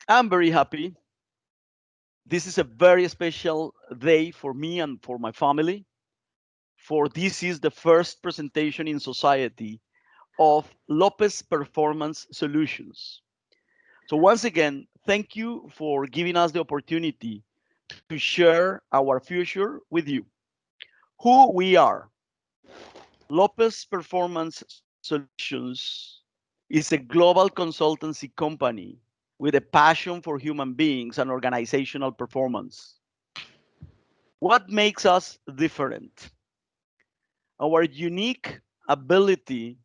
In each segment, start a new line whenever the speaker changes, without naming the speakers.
I'm very happy. This is a very special day for me and for my family, for this is the first presentation in society of Lopez Performance Solutions. So once again, thank you for giving us the opportunity to share our future with you. Who we are. Lopez Performance Solutions is a global consultancy company with a passion for human beings and organizational performance. What makes us different? Our unique ability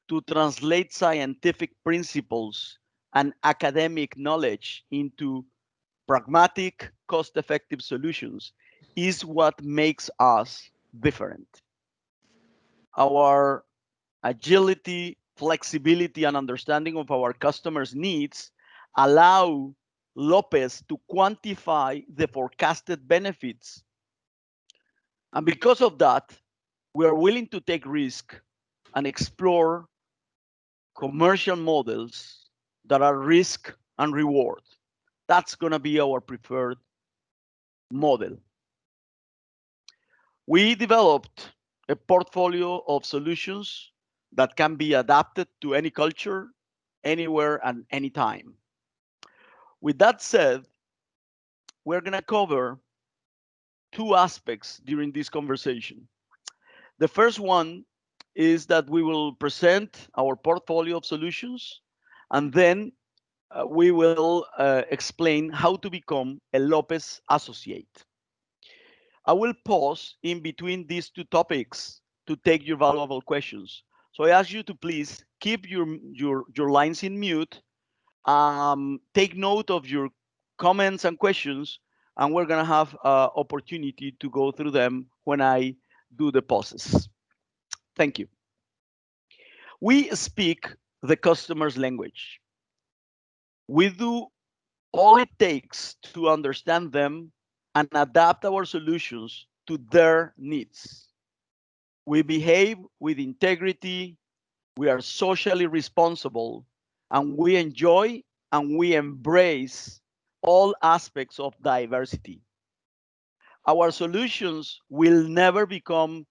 to translate scientific principles and academic knowledge into pragmatic, cost effective solutions is what makes us different. Our agility, flexibility, and understanding of our customers' needs allow Lopez to quantify the forecasted benefits. And because of that, we are willing to take risk and explore commercial models that are risk and reward. That's going to be our preferred model. We developed a portfolio of solutions that can be adapted to any culture, anywhere, and anytime. With that said, we're going to cover two aspects during this conversation. The first one is that we will present our portfolio of solutions, and then we will explain how to become a Lopez associate. I will pause in between these two topics to take your valuable questions. So I ask you to please keep your lines in mute, take note of your comments and questions, and we're gonna have opportunity to go through them when I do the pauses. Thank you. We speak the customer's language. We do all it takes to understand them and adapt our solutions to their needs. We behave with integrity, we are socially responsible, and we enjoy and we embrace all aspects of diversity. Our solutions will never become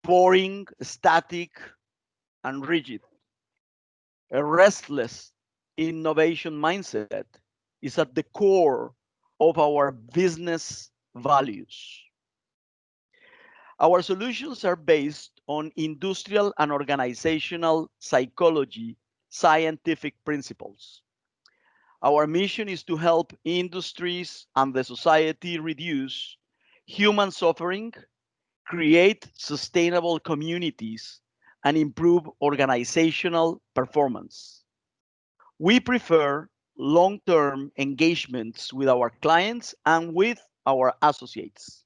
boring, static, and rigid. A restless innovation mindset is at the core of our business values. Our solutions are based on industrial and organizational psychology scientific principles. Our mission is to help industries and the society reduce human suffering, create sustainable communities, and improve organizational performance. We prefer long-term engagements with our clients and with our associates.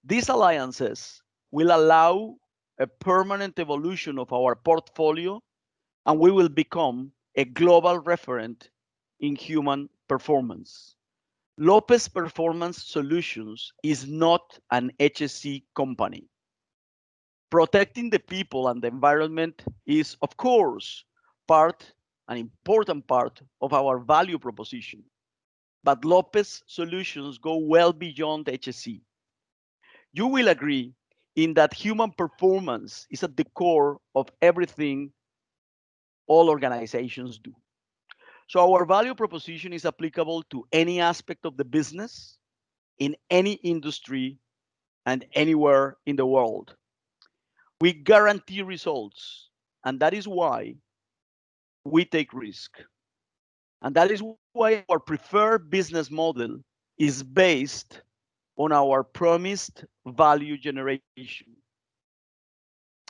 These alliances will allow a permanent evolution of our portfolio, and we will become a global referent in human performance. Lopez Performance Solutions is not an HSC company. Protecting the people and the environment is, of course, an important part of our value proposition. But Lopez Solutions go well beyond HSC. You will agree in that human performance is at the core of everything all organizations do. So our value proposition is applicable to any aspect of the business, in any industry, and anywhere in the world. We guarantee results, and that is why we take risk. And that is why our preferred business model is based on our promised value generation.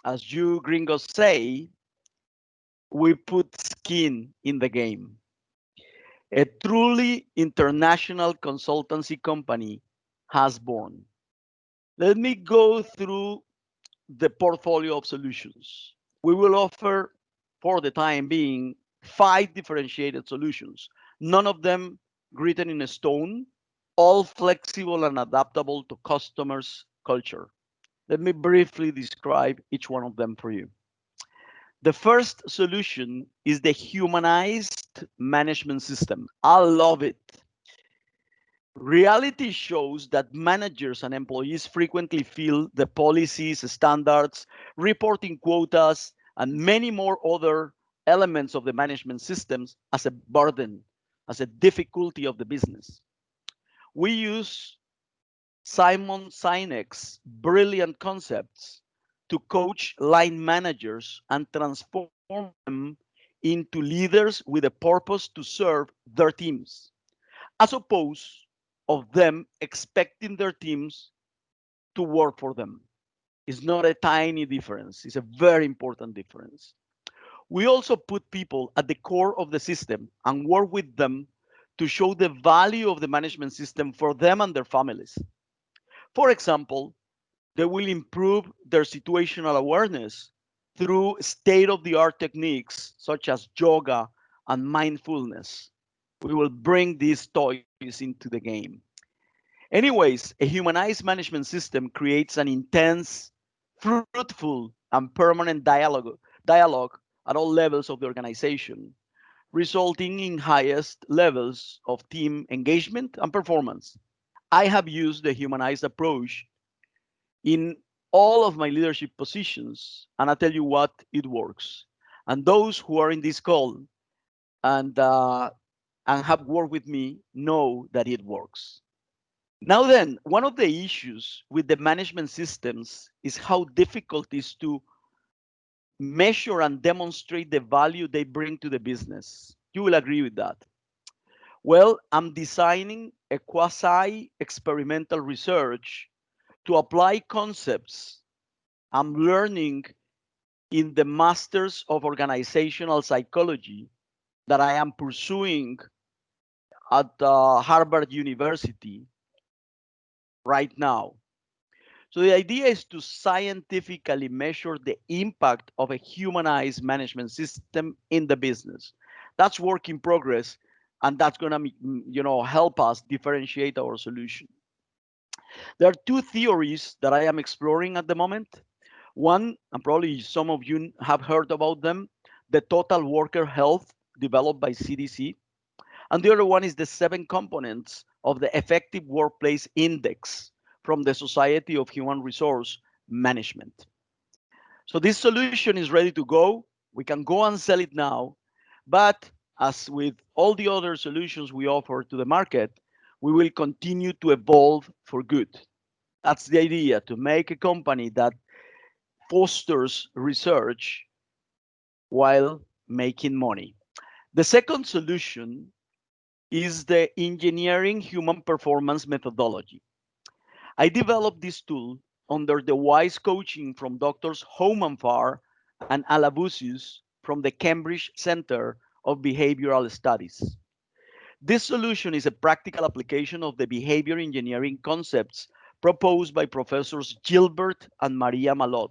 As you gringos say, we put skin in the game. A truly international consultancy company has born. Let me go through the portfolio of solutions. We will offer, for the time being, 5 differentiated solutions, none of them written in stone, all flexible and adaptable to customers' culture. Let me briefly describe each one of them for you. The first solution is the humanized management system. I love it. Reality shows that managers and employees frequently feel the policies, standards, reporting quotas, and many more other elements of the management systems as a burden, as a difficulty of the business. We use Simon Sinek's brilliant concepts to coach line managers and transform them into leaders with a purpose to serve their teams, as opposed of them expecting their teams to work for them. It's not a tiny difference, it's a very important difference. We also put people at the core of the system and work with them to show the value of the management system for them and their families. For example, they will improve their situational awareness through state of the art techniques such as yoga and mindfulness. We will bring these toys into the game. Anyways, a humanized management system creates an intense, fruitful, and permanent dialogue at all levels of the organization, resulting in highest levels of team engagement and performance. I have used the humanized approach in all of my leadership positions, and I tell you what, it works. And those who are in this call and uh, and have worked with me know that it works. Now then, one of the issues with the management systems is how difficult it is to measure and demonstrate the value they bring to the business. You will agree with that. Well, I'm designing a quasi experimental research to apply concepts I'm learning in the Masters of Organizational Psychology that I am pursuing at Harvard University right now. So the idea is to scientifically measure the impact of a humanized management system in the business. That's work in progress, and that's going to help us differentiate our solution. There are two theories that I am exploring at the moment. One, and probably some of you have heard about them, the total worker health developed by CDC. And the other one is the 7 components of the effective workplace index from the Society of Human Resource Management. So this solution is ready to go. We can go and sell it now. But as with all the other solutions we offer to the market, we will continue to evolve for good. That's the idea, to make a company that fosters research while making money. The second solution is the engineering human performance methodology. I developed this tool under the wise coaching from doctors Homanfar and Alabusius from the Cambridge Center of Behavioral Studies. This solution is a practical application of the behavior engineering concepts proposed by professors Gilbert and Maria Malot.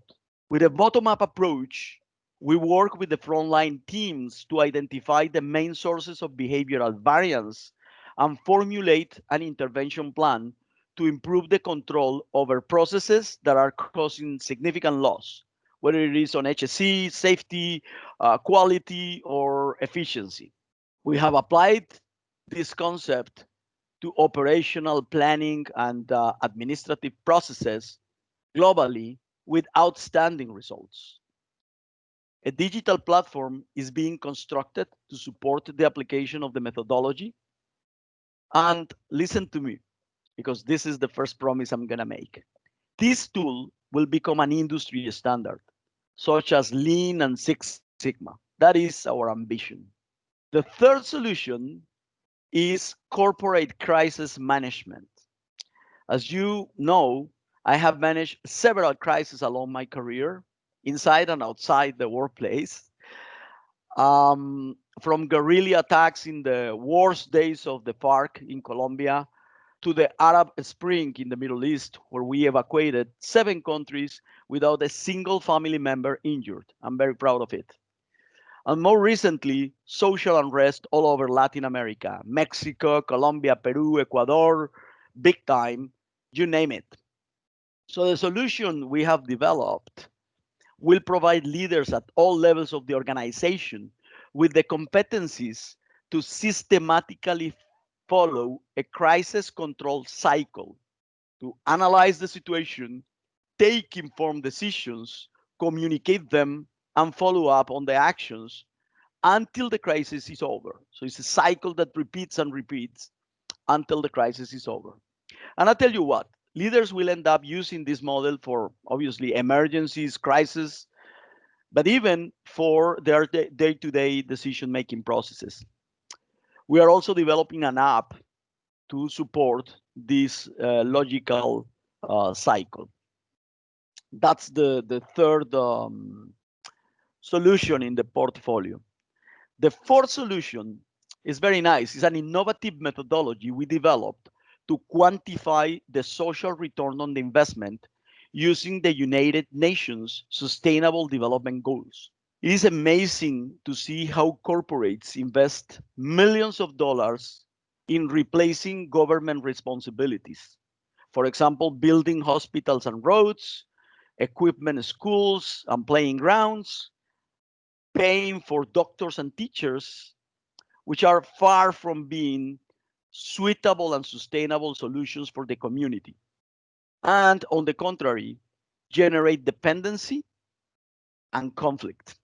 With a bottom-up approach, we work with the frontline teams to identify the main sources of behavioral variance and formulate an intervention plan to improve the control over processes that are causing significant loss, whether it is on HSE, safety, quality, or efficiency. We have applied this concept to operational planning and administrative processes globally with outstanding results. A digital platform is being constructed to support the application of the methodology. And listen to me, because this is the first promise I'm going to make. This tool will become an industry standard, such as Lean and Six Sigma. That is our ambition. The third solution is corporate crisis management. As you know, I have managed several crises along my career, inside and outside the workplace. From guerrilla attacks in the worst days of the FARC in Colombia to the Arab Spring in the Middle East, where we evacuated 7 countries without a single family member injured. I'm very proud of it. And more recently, social unrest all over Latin America, Mexico, Colombia, Peru, Ecuador, big time, you name it. So the solution we have developed will provide leaders at all levels of the organization with the competencies to systematically follow a crisis control cycle to analyze the situation, take informed decisions, communicate them, and follow up on the actions until the crisis is over. So it's a cycle that repeats and repeats until the crisis is over. And I tell you what, leaders will end up using this model for obviously emergencies, crises, but even for their day to day decision making processes. We are also developing an app to support this logical cycle. That's the third solution in the portfolio. The fourth solution is very nice. It's an innovative methodology we developed to quantify the social return on the investment using the United Nations Sustainable Development Goals. It is amazing to see how corporates invest millions of dollars in replacing government responsibilities. For example, building hospitals and roads, equipment schools and playing grounds, paying for doctors and teachers, which are far from being suitable and sustainable solutions for the community. And on the contrary, generate dependency and conflict.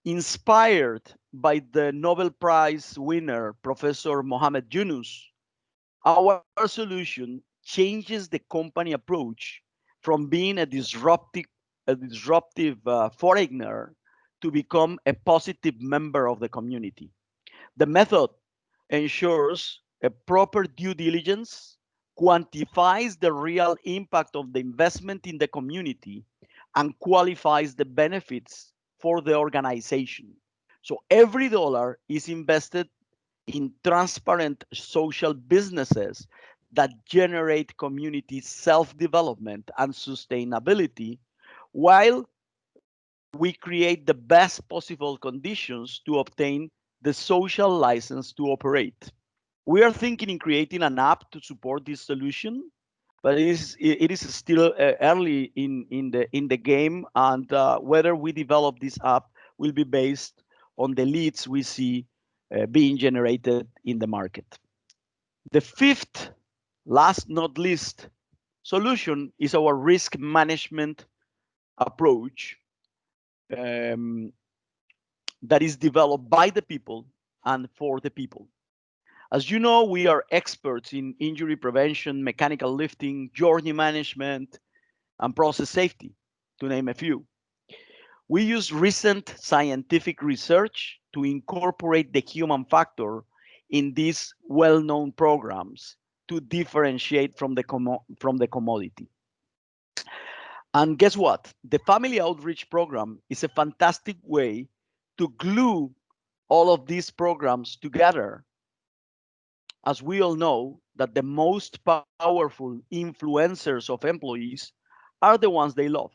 Inspired by the Nobel Prize winner, Professor Mohamed Yunus, our solution changes the company approach from being a disruptive foreigner to become a positive member of the community. The method ensures a proper due diligence, quantifies the real impact of the investment in the community, and qualifies the benefits for the organization. So every dollar is invested in transparent social businesses that generate community self development and sustainability while we create the best possible conditions to obtain the social license to operate. We are thinking in creating an app to support this solution, but it is still early in the game, and whether we develop this app will be based on the leads we see being generated in the market. The fifth, last not least, solution is our risk management approach um, that is developed by the people and for the people. As you know, we are experts in injury prevention, mechanical lifting, journey management, and process safety, to name a few. We use recent scientific research to incorporate the human factor in these well-known programs to differentiate from the commodity. And guess what? The family outreach program is a fantastic way to glue all of these programs together, as we all know that the most powerful influencers of employees are the ones they love.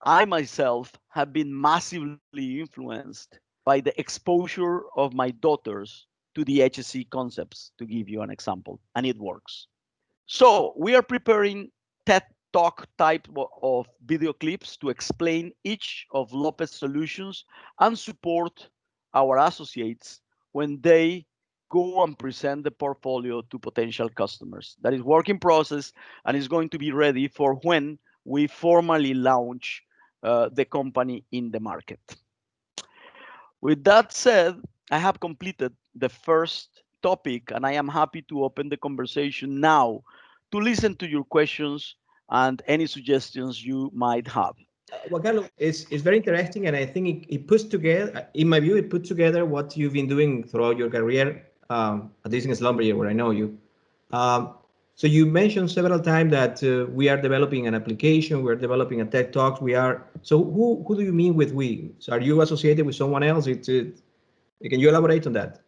I myself have been massively influenced by the exposure of my daughters to the HSC concepts, to give you an example, and it works. So we are preparing TED Talk type of video clips to explain each of LoPeS solutions and support our associates when they go and present the portfolio to potential customers. That is work in process and is going to be ready for when we formally launch the company in the market. With that said, I have completed the first topic and I am happy to open the conversation now to listen to your questions and any suggestions you might have.
Well, Carlos, it's very interesting, and I think it puts together, in my view, it puts together what you've been doing throughout your career, at least in Slumberger, where I know you. Um, so you mentioned several times that we are developing an application, we're developing a TED Talks. We are. So who do you mean with we? So are you associated with someone else? Can you elaborate on that?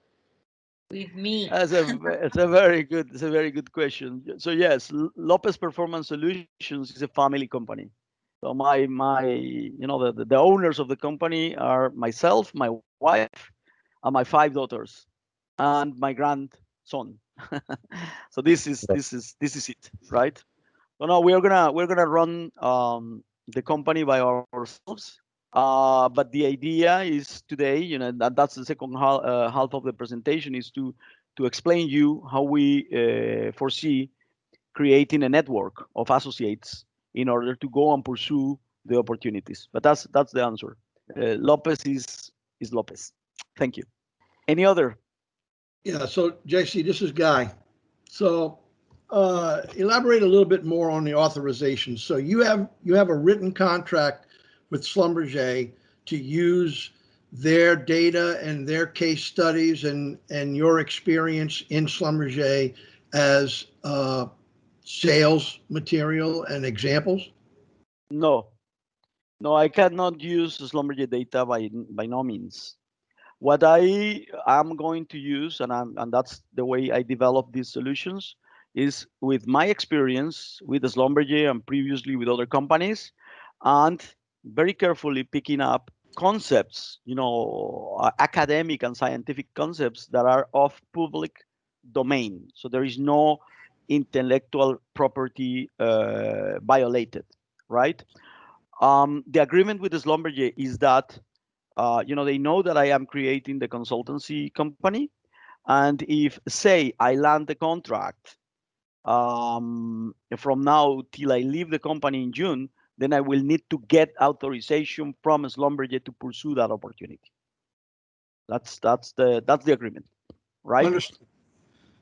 With me.
It's a very good question. So yes, Lopez Performance Solutions is a family company. So the owners of the company are myself, my wife, and my 5 daughters, and my grandson. So this is it, right? So now we're gonna run the company by ourselves. But the idea is today, that's the second half of the presentation, is to explain you how we foresee creating a network of associates in order to go and pursue the opportunities. But that's the answer. Lopez is Lopez. Thank you. Any other?
Yeah, so JC, this is Guy. So elaborate a little bit more on the authorization. So you have a written contract with Schlumberger to use their data and their case studies and your experience in Schlumberger as sales material and examples?
No, no, I cannot use Schlumberger data by no means. What I am going to use, and that's the way I develop these solutions, is with my experience with Schlumberger and previously with other companies, and very carefully picking up concepts, academic and scientific concepts that are of public domain. So there is no intellectual property violated, right? The agreement with Schlumberger is that they know that I am creating the consultancy company, and if say I land the contract from now till I leave the company in June, then I will need to get authorization from Schlumberger to pursue that opportunity. That's the agreement, right?
Understood.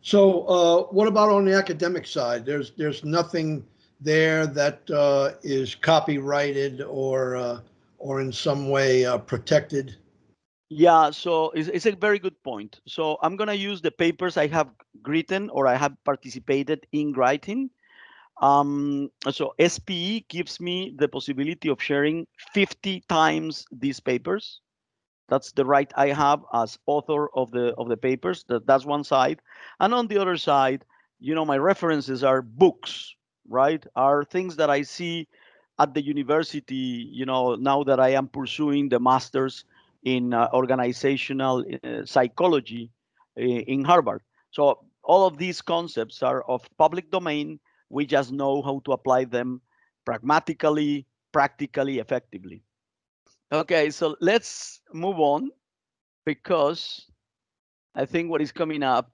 So, what about on the academic side? There's nothing there that is copyrighted or in some way protected.
Yeah, so it's a very good point. So I'm gonna use the papers I have written or I have participated in writing. So SPE gives me the possibility of sharing 50 times these papers. That's the right I have as author of the papers. That's one side, and on the other side, my references are books, right? Are things that I see at the university. Now that I am pursuing the masters in organizational psychology in Harvard. So all of these concepts are of public domain. We just know how to apply them pragmatically, practically, effectively. Okay, so let's move on because I think what is coming up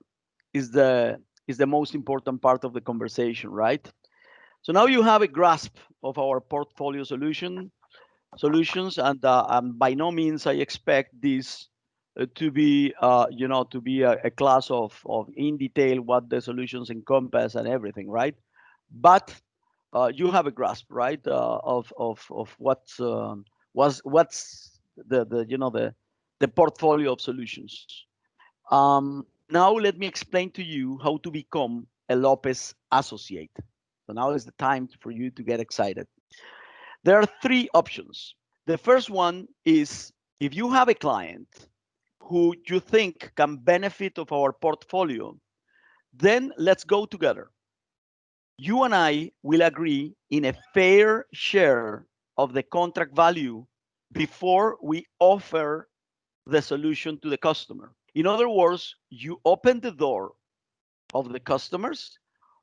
is the most important part of the conversation, right? So now you have a grasp of our portfolio solutions, and by no means I expect this to be a class of in detail what the solutions encompass and everything, right? But you have a grasp, right, of what's the portfolio of solutions. Now let me explain to you how to become a Lopez associate. So now is the time for you to get excited. There are three options. The first one is if you have a client who you think can benefit of our portfolio, then let's go together. You and I will agree in a fair share of the contract value before we offer the solution to the customer. In other words, you open the door of the customers.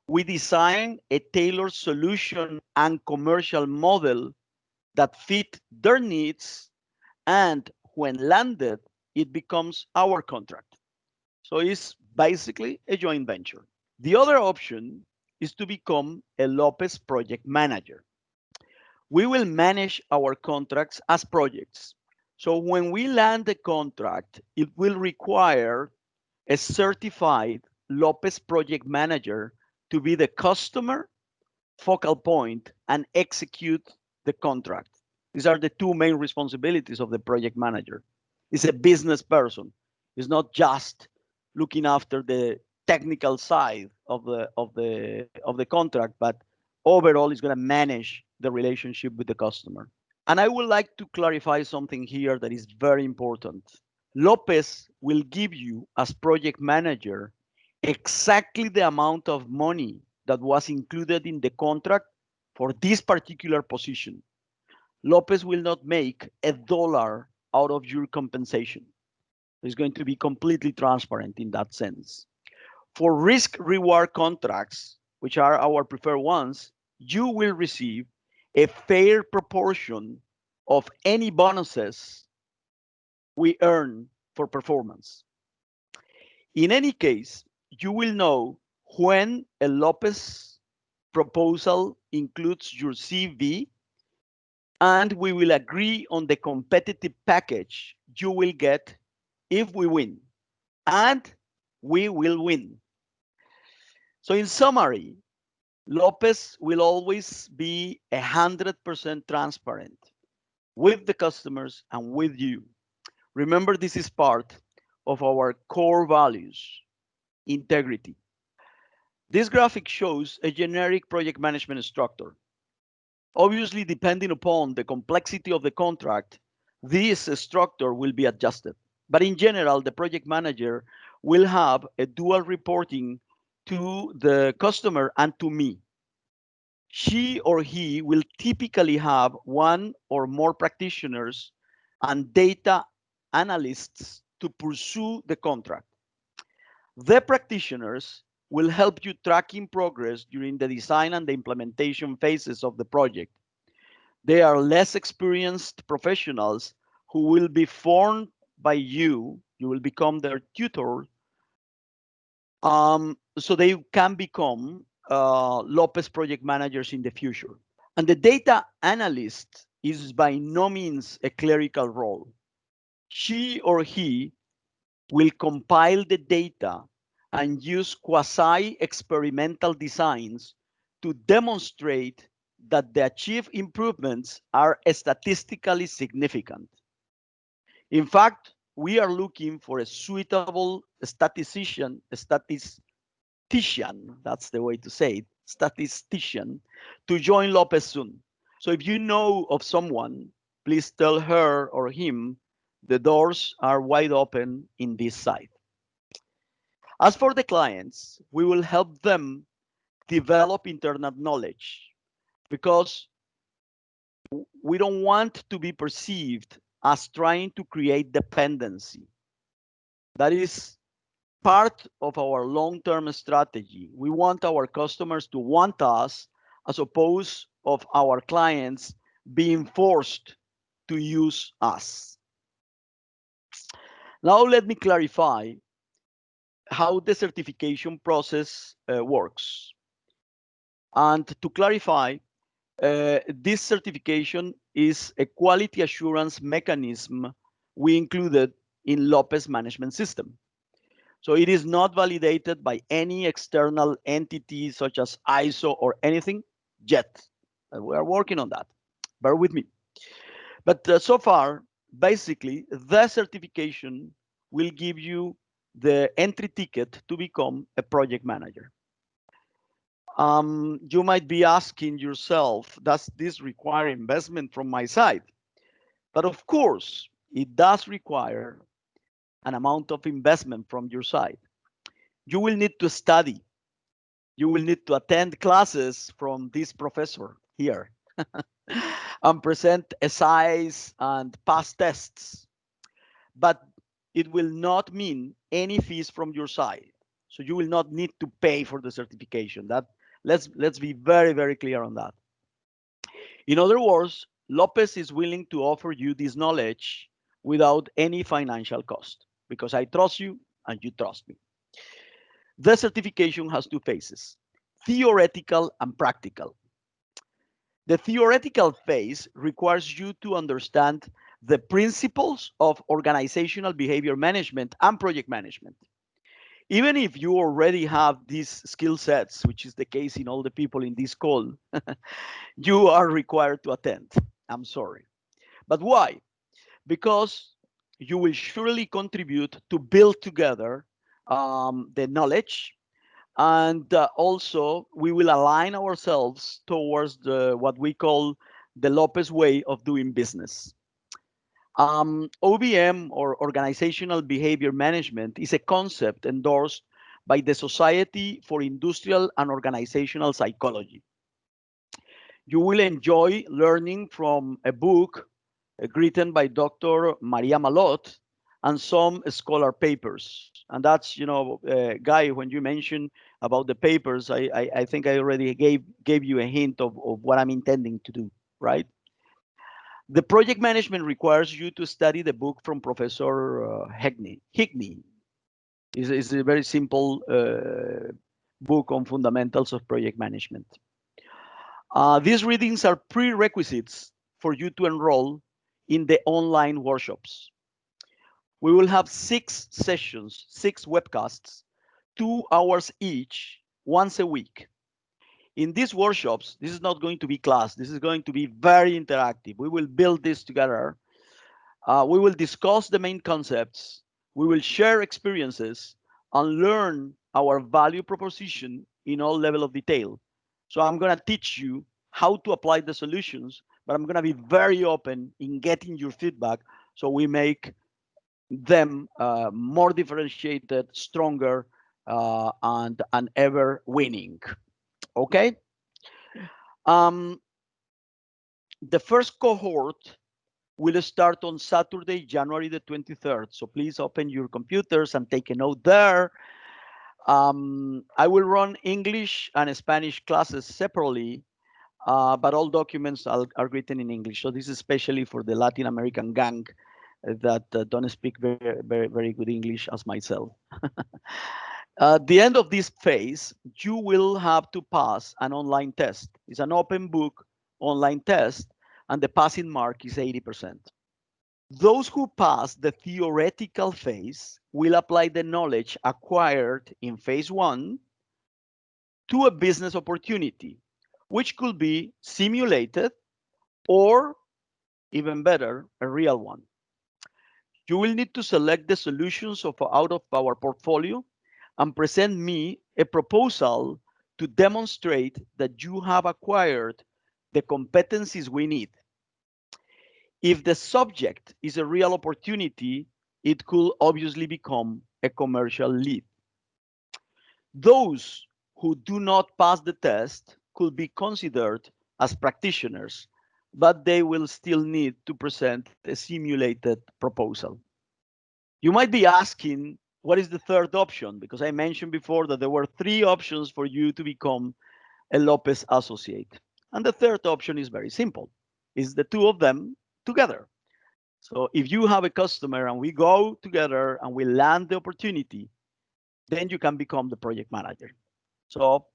We design a tailored solution and commercial model that fit their needs, and when landed, it becomes our contract. So it's basically a joint venture. The other option is to become a Lopez project manager. We will manage our contracts as projects. So when we land the contract, it will require a certified Lopez project manager to be the customer focal point and execute the contract. These are the two main responsibilities of the project manager. It's a business person. It's not just looking after the technical side of the contract, but overall is going to manage the relationship with the customer. And I would like to clarify something here that is very important. Lopez will give you, as project manager, exactly the amount of money that was included in the contract for this particular position. Lopez will not make a dollar out of your compensation. It's going to be completely transparent in that sense. For risk reward contracts, which are our preferred ones, you will receive a fair proportion of any bonuses we earn for performance. In any case, you will know when a LoPeS proposal includes your CV, and we will agree on the competitive package you will get if we win. And we will win. So in summary, LoPeS will always be 100% transparent with the customers and with you. Remember, this is part of our core values: integrity. This graphic shows a generic project management structure. Obviously, depending upon the complexity of the contract, this structure will be adjusted. But in general, the project manager will have a dual reporting to the customer and to me. She or he will typically have one or more practitioners and data analysts to pursue the contract. The practitioners will help you tracking progress during the design and the implementation phases of the project. They are less experienced professionals who will be formed by you. You will become their tutor, so they can become LoPeS project managers in the future. And the data analyst is by no means a clerical role. She or he will compile the data and use quasi-experimental designs to demonstrate that the achieved improvements are statistically significant. In fact, we are looking for a suitable statistician, that's the way to say it, statistician, to join LoPeS soon. So if you know of someone, please tell her or him the doors are wide open in this site. As for the clients, we will help them develop internal knowledge, because we don't want to be perceived as trying to create dependency. That is part of our long-term strategy. We want our customers to want us, as opposed of our clients being forced to use us. Now let me clarify how the certification process works. And to clarify, this certification is a quality assurance mechanism we included in LoPeS management system. So it is not validated by any external entity such as ISO or anything yet. We are working on that. Bear with me. But so far, basically, the certification will give you the entry ticket to become a project manager. You might be asking yourself, does this require investment from my side? But of course, it does require an amount of investment from your side. You will need to study. You will need to attend classes from this professor here and present essays and pass tests. But it will not mean any fees from your side. So you will not need to pay for the certification. Let's be very, very clear on that. In other words, LoPeS is willing to offer you this knowledge without any financial cost, because I trust you and you trust me. The certification has two phases: theoretical and practical. The theoretical phase requires you to understand the principles of organizational behavior management and project management. Even if you already have these skill sets, which is the case in all the people in this call, you are required to attend. I'm sorry. But why? Because you will surely contribute to build together the knowledge, and also we will align ourselves towards what we call the LoPeS way of doing business. OBM, or organizational behavior management, is a concept endorsed by the Society for Industrial and Organizational Psychology. You will enjoy learning from a book written by Dr. Maria Malot and some scholar papers. And that's, Guy, when you mentioned about the papers, I think I already gave you a hint of what I'm intending to do, right? The project management requires you to study the book from Professor Higney. It's a very simple book on fundamentals of project management. These readings are prerequisites for you to enroll in the online workshops. We will have 6 sessions, 6 webcasts, 2 hours each, once a week. In these workshops, this is not going to be class. This is going to be very interactive. We will build this together. We will discuss the main concepts. We will share experiences and learn our value proposition in all level of detail. So I'm going to teach you how to apply the solutions, but I'm going to be very open in getting your feedback so we make them more differentiated, stronger, and ever winning. Okay? The first cohort will start on Saturday, January the 23rd. So please open your computers and take a note there. I will run English and Spanish classes separately, but all documents are written in English. So this is especially for the Latin American gang that don't speak very good English as myself. At the end of this phase, you will have to pass an online test. It's an open book online test, and the passing mark is 80%. Those who pass the theoretical phase will apply the knowledge acquired in phase 1 to a business opportunity, which could be simulated or, even better, a real one. You will need to select the solutions out of our portfolio and present me a proposal to demonstrate that you have acquired the competencies we need. If the subject is a real opportunity, it could obviously become a commercial lead. Those who do not pass the test could be considered as practitioners, but they will still need to present a simulated proposal. You might be asking, what is the third option? Because I mentioned before that there were 3 options for you to become a LoPeS associate. And the third option is very simple. It's the 2 of them together. So if you have a customer and we go together and we land the opportunity, then you can become the project manager. So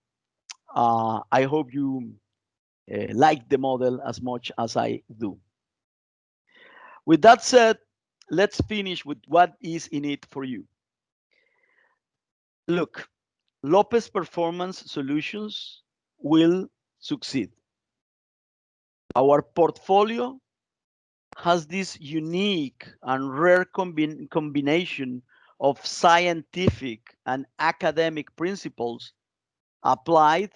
I hope you like the model as much as I do. With that said, let's finish with what is in it for you. Look, Lopez Performance Solutions will succeed. Our portfolio has this unique and rare combination of scientific and academic principles applied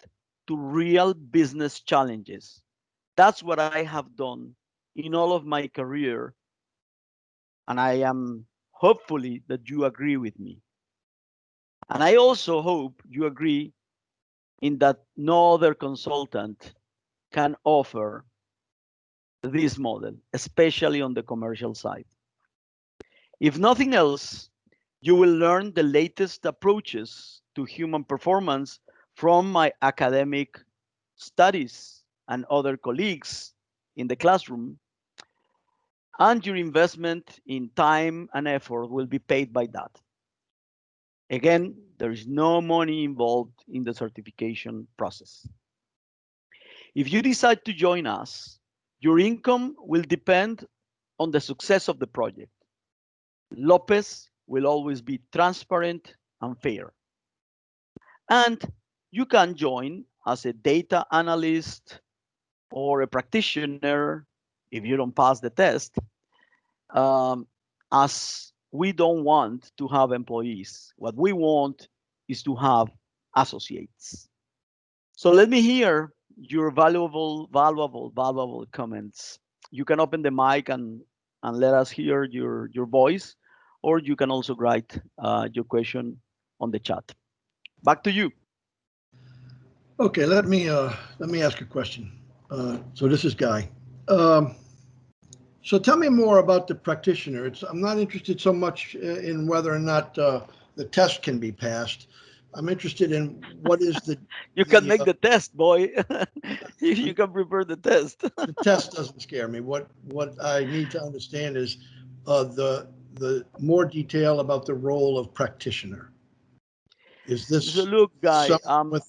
to real business challenges. That's what I have done in all of my career, and I am hopefully that you agree with me. And I also hope you agree in that no other consultant can offer this model, especially on the commercial side. If nothing else, you will learn the latest approaches to human performance from my academic studies and other colleagues in the classroom, and your investment in time and effort will be paid by that. Again, there is no money involved in the certification process. If you decide to join us, your income will depend on the success of the project. LoPeS will always be transparent and fair. And you can join as a data analyst or a practitioner if you don't pass the test, as we don't want to have employees. What we want is to have associates. So let me hear your valuable comments. You can open the mic and let us hear your voice, or you can also write your question on the chat. Back to you.
Okay, let me ask a question. So this is Guy. So tell me more about the practitioner. I'm not interested so much in whether or not the test can be passed. I'm interested in what is
You can
the
make the test, boy. You can prepare the test.
the test doesn't scare me. What I need to understand is the more detail about the role of practitioner. Is
So
this
look, guy,
someone with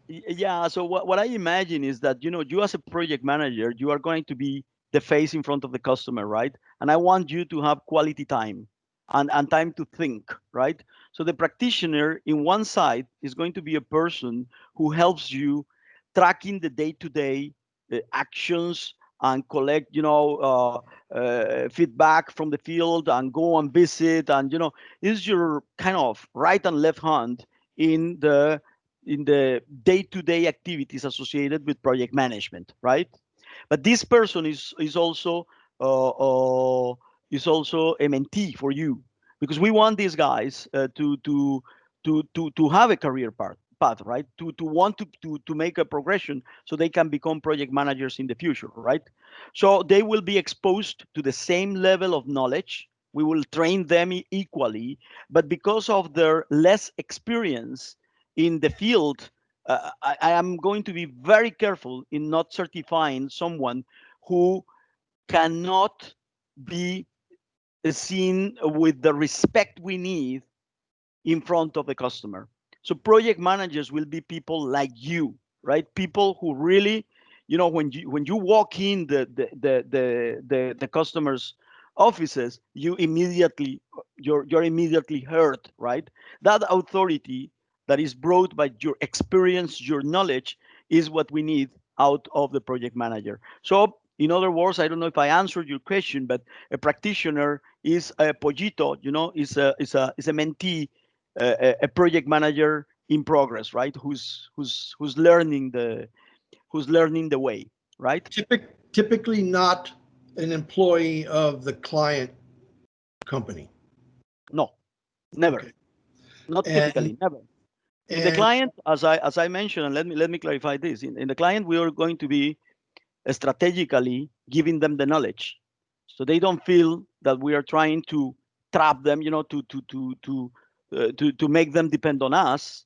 yeah, so what I imagine is that, you as a project manager, you are going to be the face in front of the customer, right? And I want you to have quality time and time to think, right? So the practitioner in one side is going to be a person who helps you tracking the day-to-day actions and collect, feedback from the field and go and visit, and is your kind of right and left hand in the day-to-day activities associated with project management, right? But this person uh, uh, is also a mentee for you, because we want these guys to have a career path, right? To want to make a progression so they can become project managers in the future, right? So they will be exposed to the same level of knowledge. We will train them equally, but because of their less experience in the field, I am going to be very careful in not certifying someone who cannot be seen with the respect we need in front of the customer. So project managers will be people like you, right? People who really, when you walk in the customers' offices, you're immediately heard, right? That authority that is brought by your experience, your knowledge, is what we need out of the project manager. So in other words, I don't know if I answered your question, but a practitioner is a pollito, is a mentee, a project manager in progress, right? Who's learning the way, right?
typically not an employee of the client company?
No, never,
Okay.
not
And
typically, never. In the
and
client, as I mentioned, and let me clarify this. In the client, we are going to be strategically giving them the knowledge, so they don't feel that we are trying to trap them, to make them depend on us.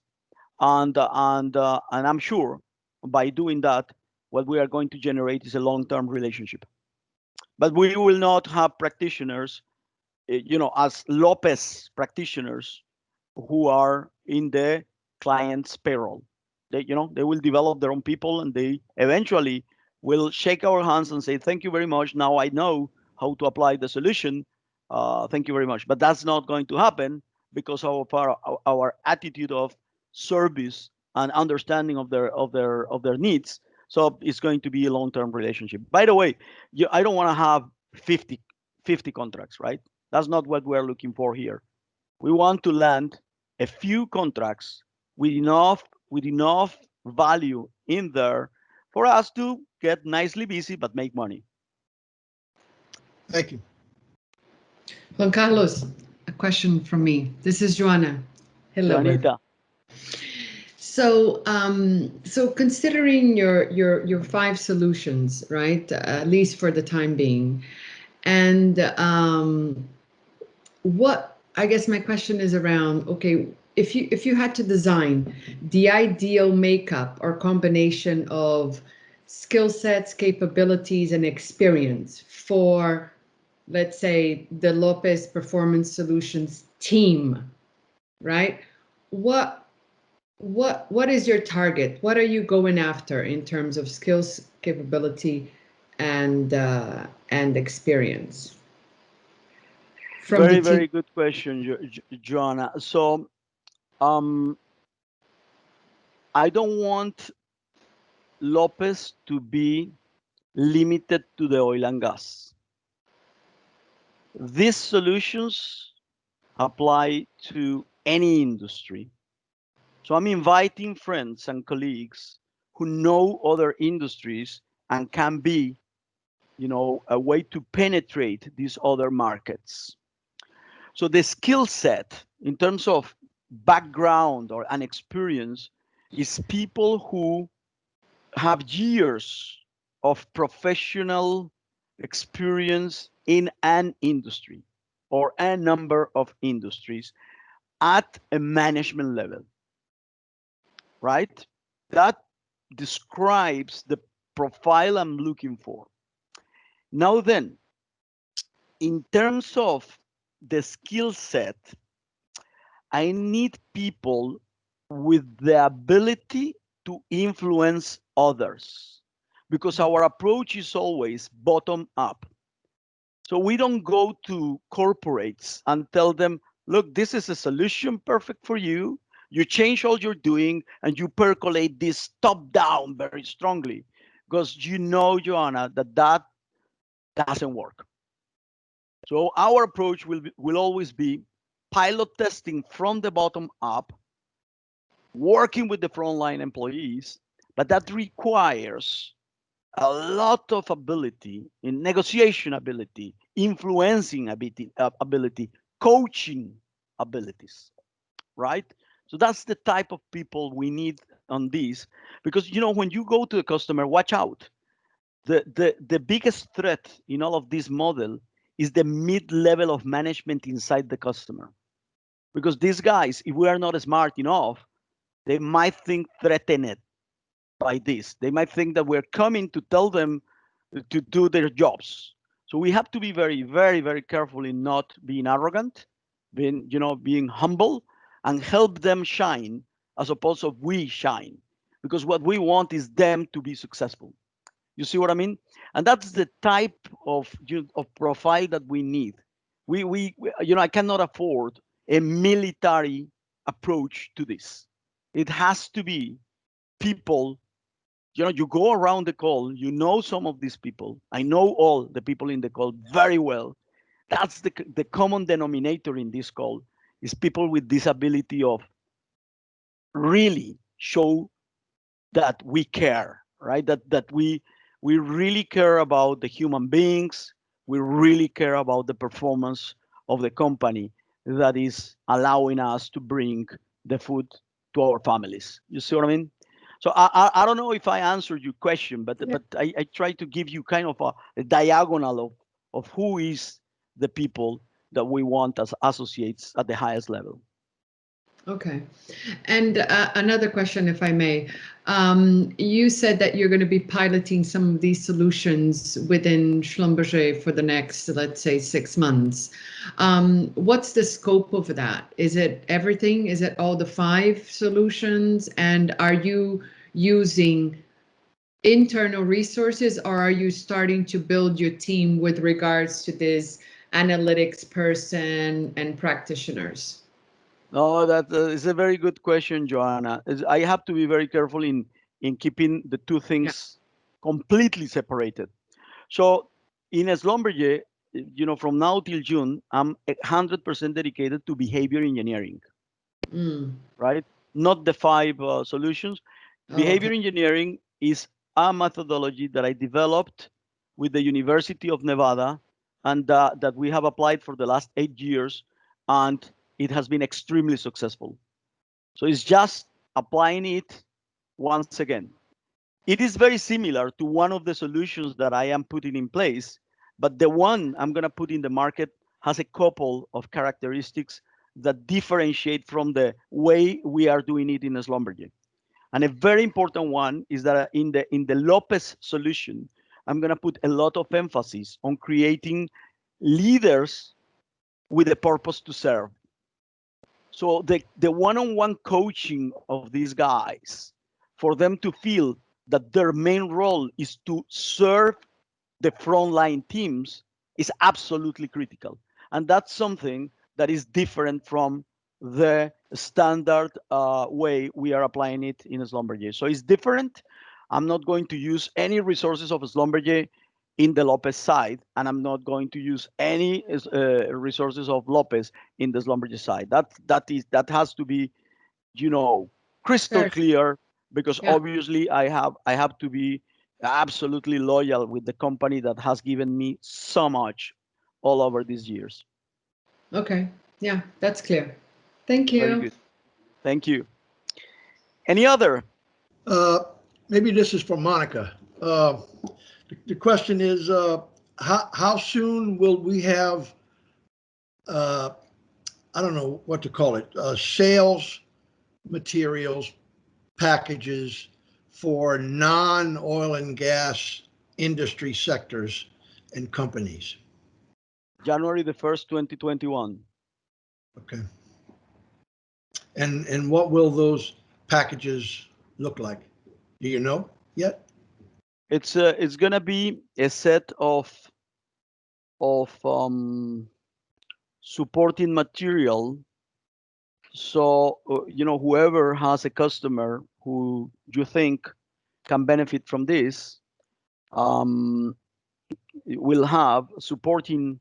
And I'm sure by doing that, what we are going to generate is a long-term relationship. But we will not have practitioners, as LoPeS practitioners, who are in the client's payroll. They will develop their own people, and they eventually will shake our hands and say, "Thank you very much. Now I know how to apply the solution. Thank you very much." But that's not going to happen because of our attitude of service and understanding of their needs. So it's going to be a long-term relationship. By the way, I don't want to have 50 50 contracts, right? That's not what we're looking for here. We want to land a few contracts with enough value in there for us to get nicely busy but make money.
thank you.
Juan Carlos, a question from me. This is Joanna. Hello.
Juanita,
So considering your five solutions, right? At least for the time being, and what I guess my question is around, okay, if you had to design the ideal makeup or combination of skill sets, capabilities, and experience for, let's say, the Lopez Performance Solutions team, right? What what is your target? What are you going after in terms of skills, capability, and experience from the
very,
team?
very good question, Joanna. So, um, I don't want Lopez to be limited to the oil and gas. These solutions apply to any industry. So I'm inviting friends and colleagues who know other industries and can be, a way to penetrate these other markets. So the skill set in terms of background or an experience is people who have years of professional experience in an industry or a number of industries, at a management level, right? That describes the profile I'm looking for. Now then, in terms of the skill set, I need people with the ability to influence others because our approach is always bottom up. So we don't go to corporates and tell them, look, this is a solution perfect for you. You change all you're doing and you percolate this top down very strongly because you know, Joanna, that doesn't work. So our approach will always be pilot testing from the bottom up, working with the frontline employees, but that requires a lot of ability in negotiation ability, influencing ability, coaching abilities, right? So that's the type of people we need on this, because when you go to a customer, watch out. The biggest threat in all of this model is the mid-level of management inside the customer, because these guys, if we are not smart enough, they might think threatened by this. They might think that we're coming to tell them to do their jobs. So we have to be very, very, very careful in not being arrogant, being humble, and help them shine as opposed to we shine, because what we want is them to be successful. You see what I mean? And that's the type of profile that we need. I cannot afford a military approach to this. It has to be people. You go around the call, some of these people. I know all the people in the call very well. That's the common denominator in this call, is people with this ability of really show that we care, right? That we really care about the human beings. We really care about the performance of the company that is allowing us to bring the food to our families. You see what I mean? So I don't know if I answered your question, but
Yeah.
but I try to give you kind of a diagonal of who is the people that we want as associates at the highest level.
Okay. And another question, if I may. You said that you're going to be piloting some of these solutions within Schlumberger for the next, let's say, 6 months. What's the scope of that? Is it everything? Is it all the 5 solutions? And are you using internal resources, or are you starting to build your team with regards to this analytics person and practitioners?
No, that is a very good question, Joanna. I have to be very careful in keeping the two
Yeah.
things completely separated. So in Schlumberger, from now till June, I'm 100% dedicated to behavior engineering,
Mm.
right? Not the 5 solutions.
Oh,
Behavior
okay.
engineering is a methodology that I developed with the University of Nevada, and that we have applied for the last 8 years, and it has been extremely successful. So it's just applying it once again. It is very similar to one of the solutions that I am putting in place, but the one I'm going to put in the market has a couple of characteristics that differentiate from the way we are doing it in Schlumberger. And a very important one is that in the LoPeS solution, I'm going to put a lot of emphasis on creating leaders with a purpose to serve. So the one-on-one coaching of these guys, for them to feel that their main role is to serve the frontline teams, is absolutely critical. And that's something that is different from the standard way we are applying it in Schlumberger. So it's different. I'm not going to use any resources of Schlumberger in the LoPeS side, and I'm not going to use any resources of LoPeS in the Schlumberger side. That has to be, crystal
Fair.
clear, because
Yeah.
obviously I have to be absolutely loyal with the company that has given me so much all over these years.
Okay. Yeah, that's clear. Thank
Very
you.
good. Thank you. Any other?
Uh, Maybe this is for Monica. The question is, how soon will we have I don't know what to call it, sales materials packages for non-oil and gas industry sectors and companies?
January the 1st, 2021.
Okay. And what will those packages look like? Do you know yet?
It's gonna be a set of supporting material. So whoever has a customer who you think can benefit from this, will have supporting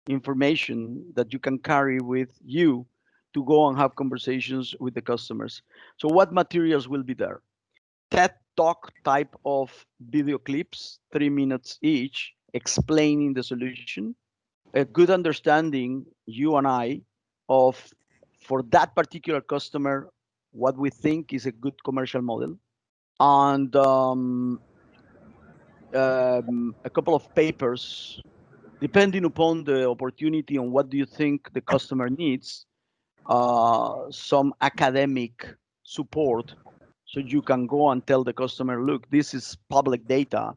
information that you can carry with you to go and have conversations with the customers. So what materials will be there? TED Talk type of video clips, 3 minutes each, explaining the solution, a good understanding, you and I, of for that particular customer, what we think is a good commercial model, and a couple of papers, depending upon the opportunity and what do you think the customer needs, some academic support so you can go and tell the customer, look, this is public data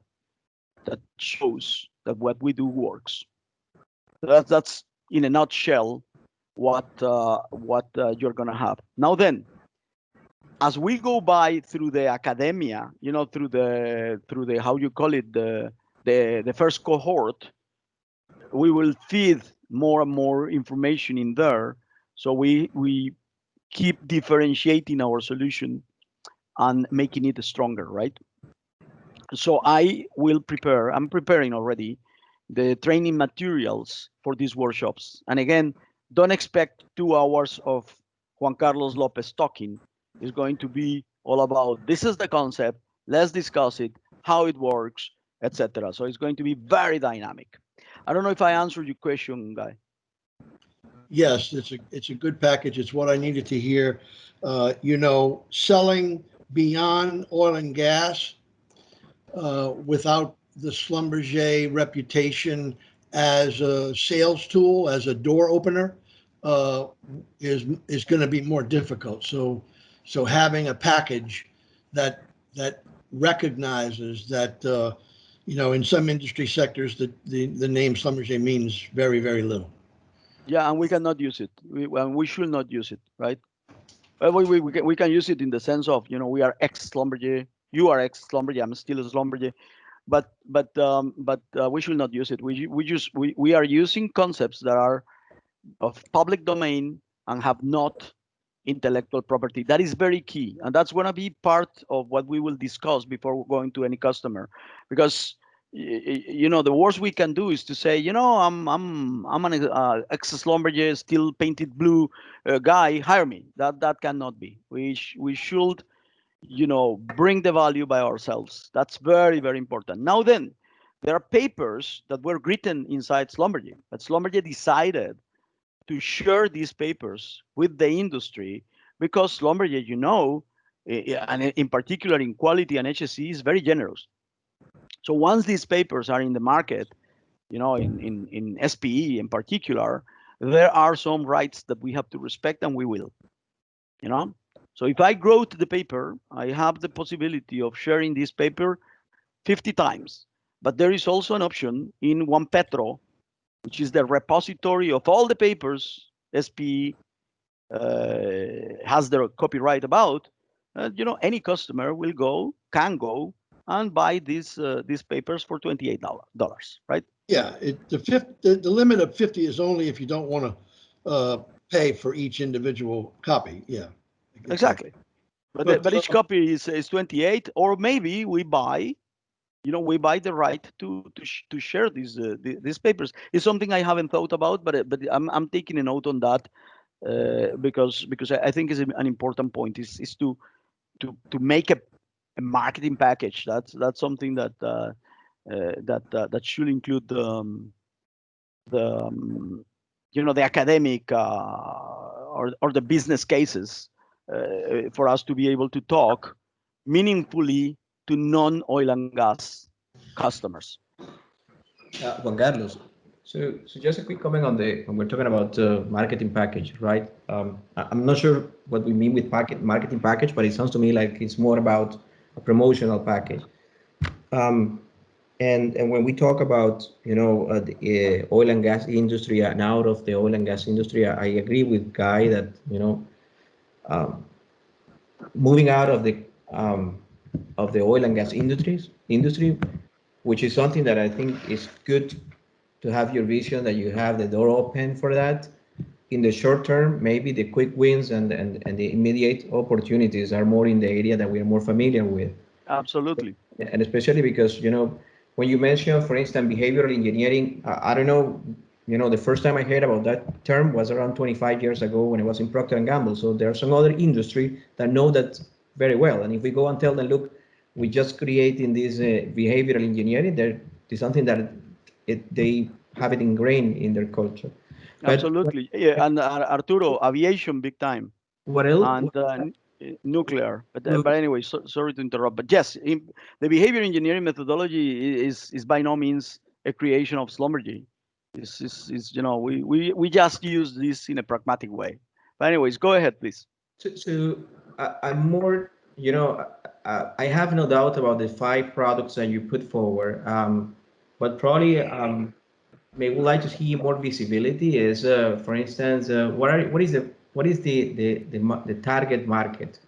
that shows that what we do works. That's in a nutshell what you're gonna have. Now then, as we go by through the academia, through the how you call it, the first cohort, we will feed more and more information in there, so we keep differentiating our solution and making it stronger, right? So I'm preparing already the training materials for these workshops. And again, don't expect 2 hours of Juan Carlos Lopez talking. It's going to be all about, this is the concept, let's discuss it, how it works, etc. So it's going to be very dynamic. I don't know if I answered your question, Guy.
Yes, it's a good package. It's what I needed to hear. Selling beyond oil and gas without the Schlumberger reputation as a sales tool, as a door opener, is going to be more difficult. So having a package that recognizes that in some industry sectors the name Schlumberger means very, very little.
Yeah, and we cannot use it. We should not use it, right? We can use it in the sense of, we are ex-Schlumberger, you are ex-Schlumberger, I'm still a Schlumberger, but we should not use it. We are using concepts that are of public domain and have not intellectual property. That is very key, and that's going to be part of what we will discuss before going to any customer, because the worst we can do is to say, I'm an ex-Schlumberger, still painted blue guy, hire me. That cannot be. We should bring the value by ourselves. That's very, very important. Now then, there are papers that were written inside Schlumberger, but Schlumberger decided to share these papers with the industry because Schlumberger, and in particular in quality and HSE, is very generous. So once these papers are in the market, in SPE in particular, there are some rights that we have to respect, and we will. So if I grow to the paper, I have the possibility of sharing this paper 50 times. But there is also an option in One Petro, which is the repository of all the papers SPE has their copyright about. Any customer can go and buy these papers for $28, right?
Yeah, the limit of 50 is only if you don't want to pay for each individual copy. Yeah,
exactly. But each copy is 28, or maybe we buy the right to share these papers. It's something I haven't thought about, but I'm taking a note on that because I think is an important point is to make a marketing package. That's something that should include the academic or the business cases for us to be able to talk meaningfully to non-oil and gas customers.
Juan Carlos, So just a quick comment on the when we're talking about marketing package, right? I'm not sure what we mean with marketing package, but it sounds to me like it's more about a promotional package. Um, and when we talk about the oil and gas industry and out of the oil and gas industry, I agree with Guy that um, moving out of the oil and gas industry, which is something that I think is good to have your vision that you have the door open for that. In the short term, maybe the quick wins and the immediate opportunities are more in the area that we are more familiar with.
Absolutely.
And especially because when you mention, for instance, behavioral engineering, I don't know, the first time I heard about that term was around 25 years ago when I was in Procter and Gamble. So there are some other industry that know that very well. And if we go and tell them, look, we just creating this behavioral engineering, there is something that they have it ingrained in their culture. But
Absolutely. Yeah, and Arturo, aviation big time,
what else?
and nuclear. But anyway, sorry to interrupt. But yes, the behavior engineering methodology is by no means a creation of Schlumberger. We just use this in a pragmatic way. But anyways, go ahead, please.
I'm more, I have no doubt about the five products that you put forward. But probably maybe would like to see more visibility is, for instance, what is the target market?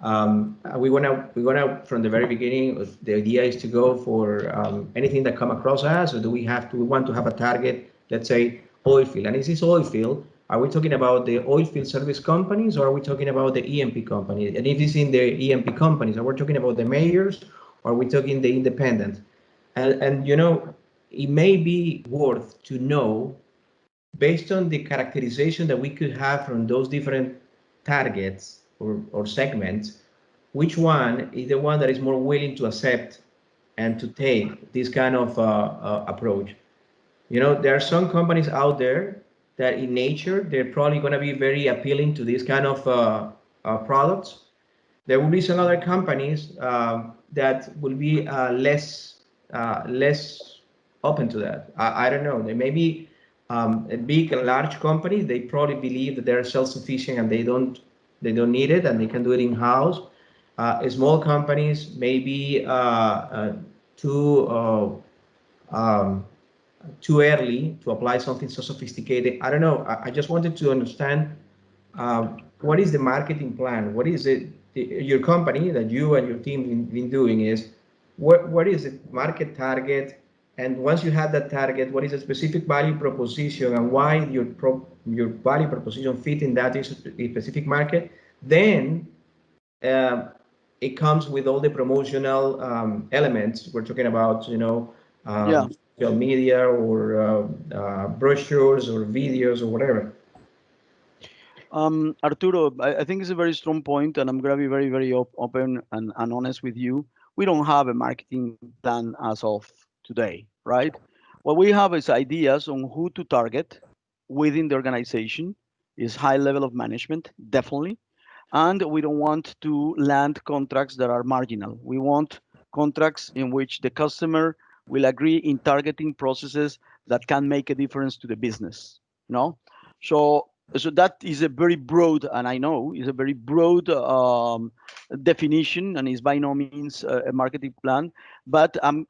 We wanna from the very beginning. The idea is to go for anything that come across us, or do we want to have a target? Let's say oil field, and is this oil field? Are we talking about the oil field service companies, or are we talking about the E&P companies? And if it's in the E&P companies, are we talking about the majors, or are we talking the independents? And it may be worth to know based on the characterization that we could have from those different targets or segments, which one is the one that is more willing to accept and to take this kind of approach. There are some companies out there that in nature, they're probably going to be very appealing to this kind of products. There will be some other companies that will be less open to that. I don't know. They may be a big and large company. They probably believe that they're self-sufficient and they don't need it and they can do it in-house. Small companies may be too um, too early to apply something so sophisticated. I don't know. I just wanted to understand what is the marketing plan? What is it your company that you and your team been doing is what is the market target? And once you have that target, what is a specific value proposition and why your value proposition fit in that specific market? Then uh, it comes with all the promotional elements. We're talking about,
Yeah.
social media or brochures or videos or whatever.
Arturo, I think it's a very strong point, and I'm gonna be very, very open and honest with you. We don't have a marketing plan as of today, right? What we have is ideas on who to target within the organization, is high level of management, definitely. And we don't want to land contracts that are marginal. We want contracts in which the customer will agree in targeting processes that can make a difference to the business. You know, so that is a very broad, and I know is a very broad definition, and is by no means a marketing plan. But I'm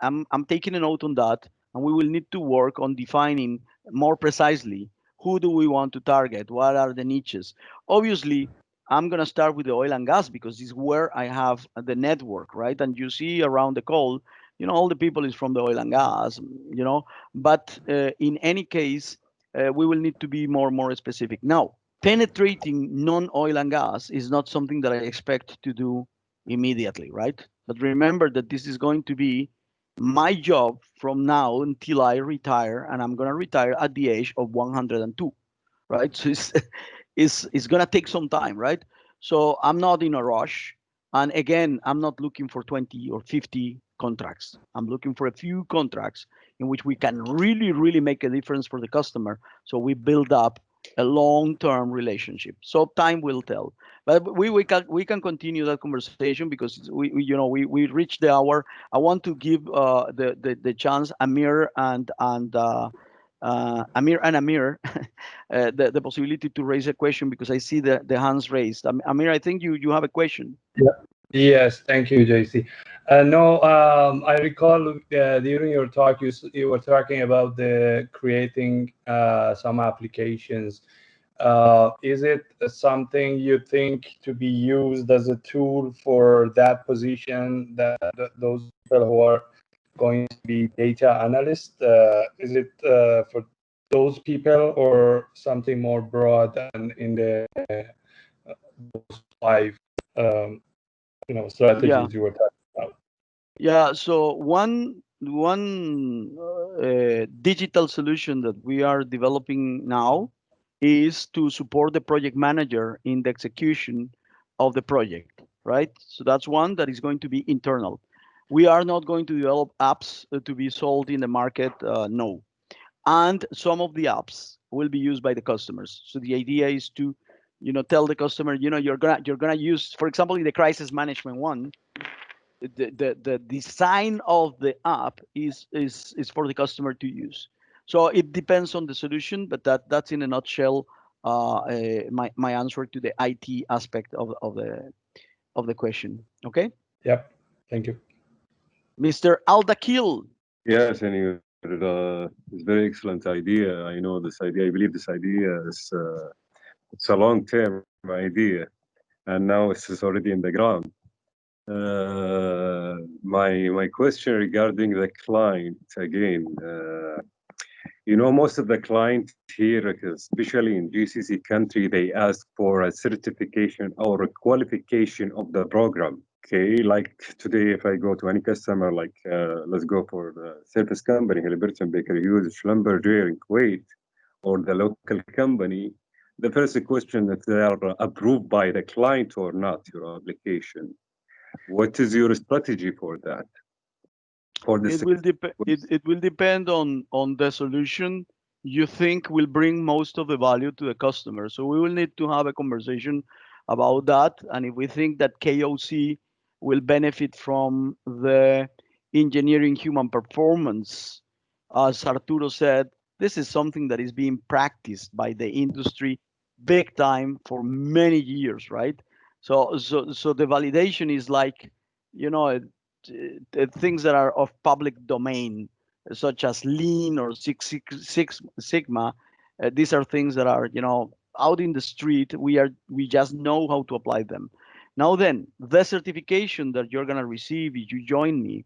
taking a note on that, and we will need to work on defining more precisely who do we want to target, what are the niches. Obviously, I'm going to start with the oil and gas because it's where I have the network, right? And you see around the call, all the people is from the oil and gas, but in any case, we will need to be more specific. Now, penetrating non-oil and gas is not something that I expect to do immediately, right? But remember that this is going to be my job from now until I retire, and I'm going to retire at the age of 102, right? So it's going to take some time, right? So I'm not in a rush. And again, I'm not looking for 20 or 50 contracts. I'm looking for a few contracts in which we can really, really make a difference for the customer. So we build up a long-term relationship. So time will tell. But we can continue that conversation because we reached the hour. I want to give the chance Amir and Amir and Amir, the possibility to raise a question because I see the hands raised. Amir, I think you have a question.
Yeah. Yes, thank you, JC. No, I recall during your talk, you were talking about the creating some applications. Is it something you think to be used as a tool for that position, that those people who are going to be data analysts? Is it for those people or something more broad and in the those five um,
Yeah,
strategies you were talking about?
yeah. So one digital solution that we are developing now is to support the project manager in the execution of the project, right? So that's one that is going to be internal. We are not going to develop apps to be sold in the market, no. And some of the apps will be used by the customers. So the idea is to, tell the customer, you're gonna use, for example, in the crisis management one, the design of the app is for the customer to use. So it depends on the solution, but that's in a nutshell my answer to the IT aspect of the question. Okay,
Yep. Thank you.
Mr. Aldakil.
Yes, and it's very excellent idea. I know this idea. I believe this idea is it's a long-term idea, and now it's already in the ground. My question regarding the client again. Most of the client here, especially in GCC country, they ask for a certification or a qualification of the program. Okay, like today, if I go to any customer, like let's go for the service company, Halliburton, Baker Hughes, Schlumberger in Kuwait, or the local company, the first question that they are approved by the client or not, your application. What is your strategy for that? For this?
It will depend on the solution you think will bring most of the value to the customer. So we will need to have a conversation about that. And if we think that KOC will benefit from the engineering human performance, as Arturo said, this is something that is being practiced by the industry big time for many years, right? So the validation is like, you know, things that are of public domain, such as Lean or Six Sigma. These are things that are, out in the street. We just know how to apply them. Now then, the certification that you're gonna receive if you join me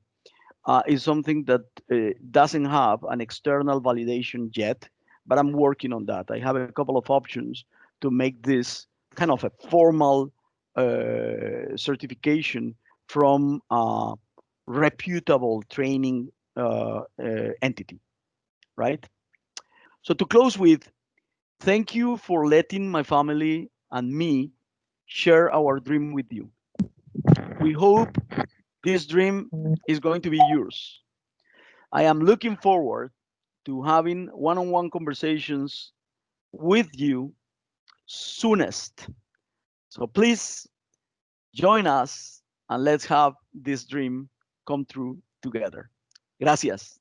is something that doesn't have an external validation yet, but I'm working on that. I have a couple of options to make this kind of a formal certification from reputable training entity, right? So to close with, thank you for letting my family and me share our dream with you. We hope this dream is going to be yours. I am looking forward to having one-on-one conversations with you soonest. So please join us and let's have this dream come true together. Gracias.